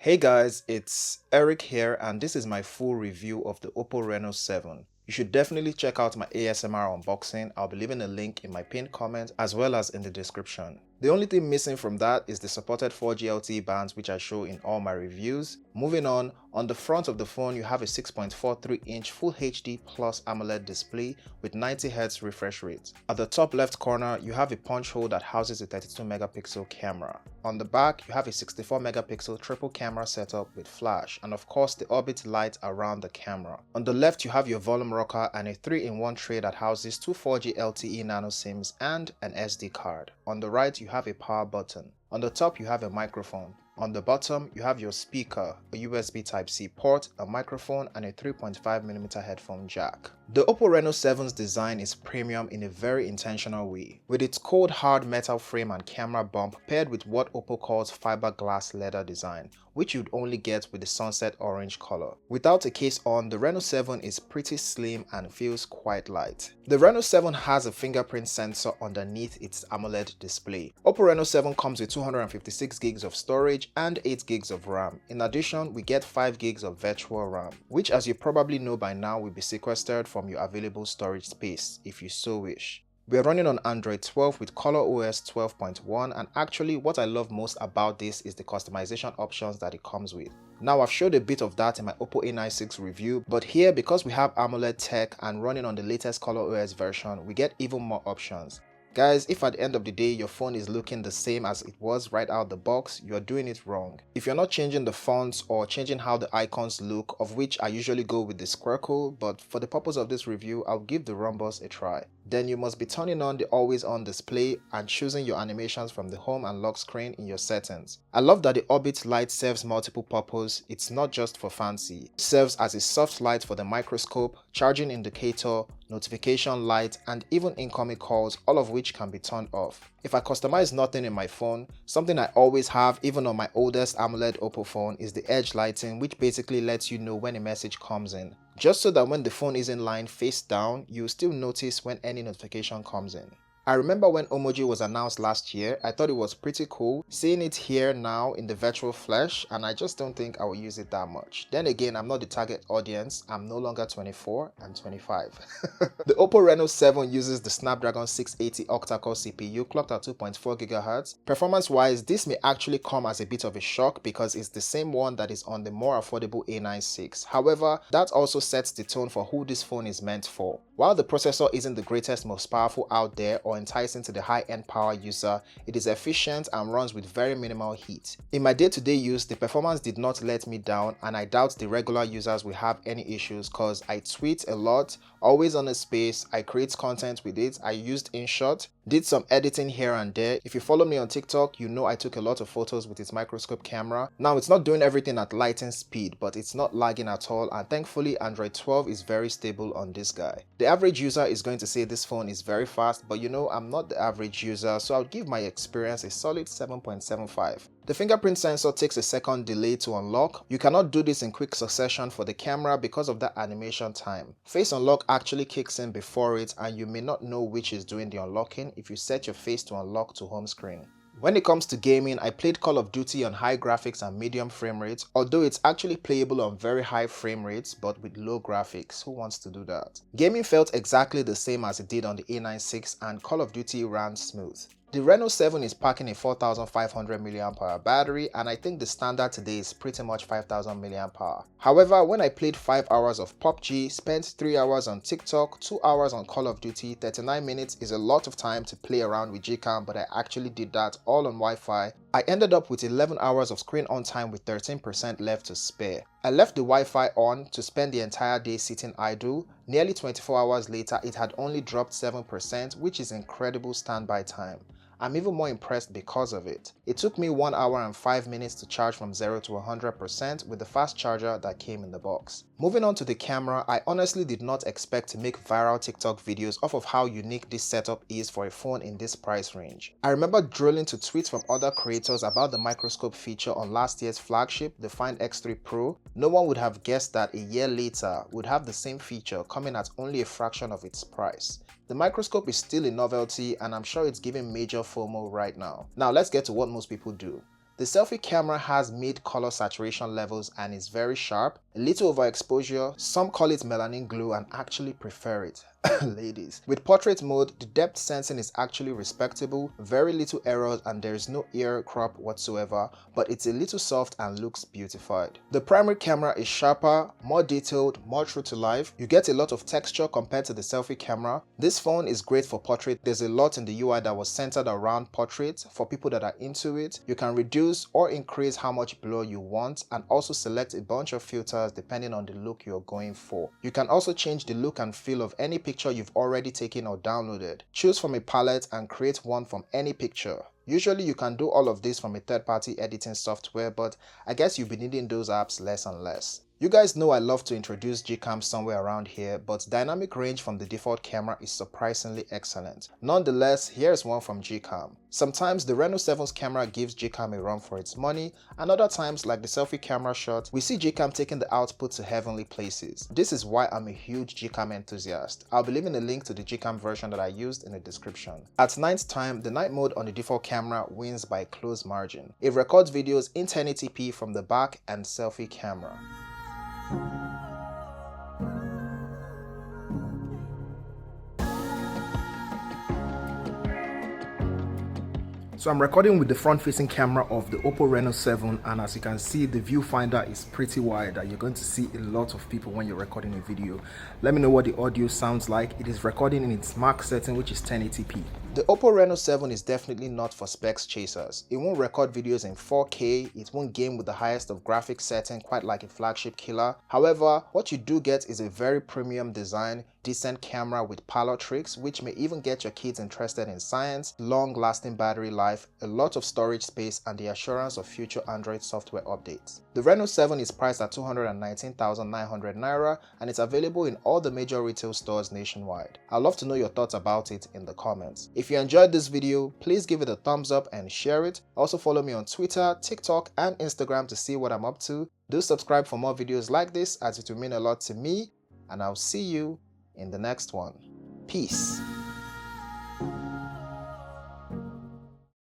Hey guys, it's Eric here and this is my full review of the OPPO Reno7. You should definitely check out my ASMR unboxing. I'll be leaving a link in my pinned comment as well as in the description. The only thing missing from that is the supported 4G LTE bands which I show in all my reviews. Moving on the front of the phone you have a 6.43-inch Full HD Plus AMOLED display with 90Hz refresh rate. At the top left corner you have a punch hole that houses a 32-megapixel camera. On the back you have a 64-megapixel triple camera setup with flash and of course the orbit light around the camera. On the left you have your volume rocker and a 3-in-1 tray that houses two 4G LTE nano SIMs and an SD card. On the right you have a power button. On the top you have a microphone. On the bottom you have your speaker, a USB Type-C port, a microphone and a 3.5mm headphone jack. The OPPO Reno7's design is premium in a very intentional way, with its cold hard metal frame and camera bump paired with what OPPO calls fiberglass leather design, which you'd only get with the sunset orange color. Without a case on, the Reno7 is pretty slim and feels quite light. The Reno7 has a fingerprint sensor underneath its AMOLED display. OPPO Reno7 comes with 256 gigs of storage and 8 gigs of RAM. In addition, we get 5 gigs of virtual RAM, which as you probably know by now will be sequestered from your available storage space if you so wish. We are running on Android 12 with ColorOS 12.1, and actually what I love most about this is the customization options that it comes with. Now I've showed a bit of that in my OPPO A96 review, but here because we have AMOLED tech and running on the latest ColorOS version, we get even more options. Guys, if at the end of the day your phone is looking the same as it was right out the box, you are doing it wrong. If you're not changing the fonts or changing how the icons look, of which I usually go with the squircle, but for the purpose of this review, I'll give the rhombus a try. Then you must be turning on the always on display and choosing your animations from the home and lock screen in your settings. I love that the orbit light serves multiple purposes. It's not just for fancy. It serves as a soft light for the microscope, charging indicator, notification light, and even incoming calls, all of which can be turned off. If I customize nothing in my phone, something I always have even on my oldest AMOLED OPPO phone is the edge lighting, which basically lets you know when a message comes in, just so that when the phone is in line face down, you'll still notice when any notification comes in. I remember when Emoji was announced last year, I thought it was pretty cool. Seeing it here now in the virtual flesh, and I just don't think I will use it that much. Then again, I'm not the target audience. I'm no longer 24, I'm 25. The OPPO Reno7 uses the Snapdragon 680 octa-core CPU clocked at 2.4 GHz. Performance-wise, this may actually come as a bit of a shock because it's the same one that is on the more affordable A96. However, that also sets the tone for who this phone is meant for. While the processor isn't the greatest, most powerful out there or enticing to the high-end power user, it is efficient and runs with very minimal heat. In my day-to-day use, the performance did not let me down, and I doubt the regular users will have any issues cause I tweet a lot, always on a space, I create content with it, I used InShot, did some editing here and there. If you follow me on TikTok, you know I took a lot of photos with its microscope camera. Now it's not doing everything at lightning speed, but it's not lagging at all, and thankfully Android 12 is very stable on this guy. The average user is going to say this phone is very fast, but you know I'm not the average user, so I'll give my experience a solid 7.75. The fingerprint sensor takes a second delay to unlock. You cannot do this in quick succession for the camera because of that animation time. Face unlock actually kicks in before it, and you may not know which is doing the unlocking if you set your face to unlock to home screen. When it comes to gaming, I played Call of Duty on high graphics and medium frame rates, although it's actually playable on very high frame rates but with low graphics. Who wants to do that? Gaming felt exactly the same as it did on the A96 and Call of Duty ran smooth. The Reno7 is packing a 4500 mAh battery, and I think the standard today is pretty much 5000 mAh. However, when I played 5 hours of PUBG, spent 3 hours on TikTok, 2 hours on Call of Duty, 39 minutes is a lot of time to play around with Gcam, but I actually did that all on Wi-Fi. I ended up with 11 hours of screen on time with 13% left to spare. I left the Wi-Fi on to spend the entire day sitting idle. Nearly 24 hours later, it had only dropped 7%, which is incredible standby time. I'm even more impressed because of it. It took me 1 hour and 5 minutes to charge from 0 to 100% with the fast charger that came in the box. Moving on to the camera, I honestly did not expect to make viral TikTok videos off of how unique this setup is for a phone in this price range. I remember drilling to tweets from other creators about the microscope feature on last year's flagship, the Find X3 Pro. No one would have guessed that a year later would have the same feature coming at only a fraction of its price. The microscope is still a novelty, and I'm sure it's giving major FOMO right now. Now let's get to what most people do. The selfie camera has mid color saturation levels and is very sharp, a little overexposure, some call it melanin glow and actually prefer it. Ladies. With portrait mode, the depth sensing is actually respectable, very little errors and there is no ear crop whatsoever, but it's a little soft and looks beautified. The primary camera is sharper, more detailed, more true to life. You get a lot of texture compared to the selfie camera. This phone is great for portrait. There's a lot in the UI that was centered around portrait. For people that are into it, you can reduce or increase how much blur you want and also select a bunch of filters depending on the look you're going for. You can also change the look and feel of any picture you've already taken or downloaded. Choose from a palette and create one from any picture. Usually you can do all of this from a third-party editing software, but I guess you'll be needing those apps less and less. You guys know I love to introduce Gcam somewhere around here, but dynamic range from the default camera is surprisingly excellent. Nonetheless, here's one from Gcam. Sometimes the Reno 7's camera gives Gcam a run for its money, and other times, like the selfie camera shot, we see Gcam taking the output to heavenly places. This is why I'm a huge Gcam enthusiast. I'll be leaving a link to the Gcam version that I used in the description. At night time, the night mode on the default camera wins by a close margin. It records videos in 1080p from the back and selfie camera. So I'm recording with the front-facing camera of the OPPO Reno 7, and as you can see, the viewfinder is pretty wide and you're going to see a lot of people when you're recording a video. Let me know what the audio sounds like. It is recording in its max setting, which is 1080p. The OPPO Reno 7 is definitely not for specs chasers. It won't record videos in 4K, it won't game with the highest of graphics setting quite like a flagship killer. However, what you do get is a very premium design, decent camera with parlor tricks, which may even get your kids interested in science, long-lasting battery life, a lot of storage space, and the assurance of future Android software updates. The Reno 7 is priced at 219,900 Naira and it's available in all the major retail stores nationwide. I'd love to know your thoughts about it in the comments. If you enjoyed this video, please give it a thumbs up and share it. Also follow me on Twitter, TikTok, and Instagram to see what I'm up to. Do subscribe for more videos like this as it will mean a lot to me, and I'll see you in the next one. Peace.